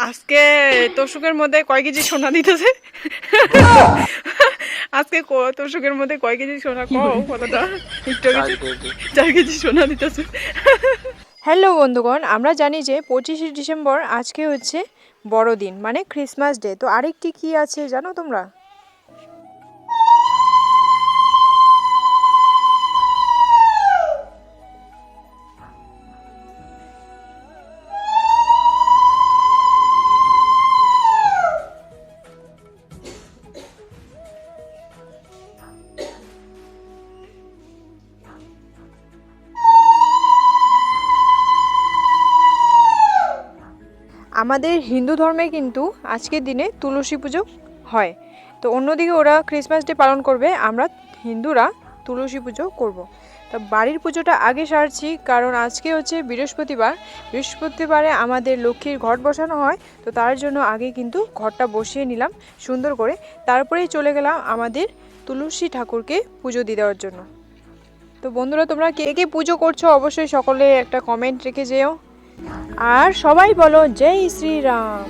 আজকে তোষকের মধ্যে কয় কেজি সোনা দিতেছে? আজকে তোষকের মধ্যে কয় কেজি সোনা কও কতটা? একটু চার কিছু কেজি 4 কেজি সোনা দিতেছে। হ্যালো বন্ধুগণ, আমরা জানি যে 25শে ডিসেম্বর আজকে হচ্ছে বড়দিন মানে ক্রিসমাস ডে। তো আরেকটি কি আছে জানো তোমরা? আমাদের হিন্দু ধর্মে কিন্তু আজকের দিনে তুলসী পুজো হয়। তো অন্যদিকে ওরা ক্রিসমাস ডে পালন করবে, আমরা হিন্দুরা তুলসী পুজো করব। তো বাড়ির পুজোটা আগে সারছি, কারণ আজকে হচ্ছে বৃহস্পতিবার। বৃহস্পতিবারে আমাদের লক্ষ্মীর ঘট বসানো হয়, তো তার জন্য আগে কিন্তু ঘরটা বসিয়ে নিলাম সুন্দর করে। তারপরেই চলে গেলাম আমাদের তুলসী ঠাকুরকে পুজো দিয়ে দেওয়ার জন্য। তো বন্ধুরা, তোমরা কে কে পুজো করছো অবশ্যই সকলে একটা কমেন্ট রেখে যেও। আর সবাই বলো জয় শ্রীরাম।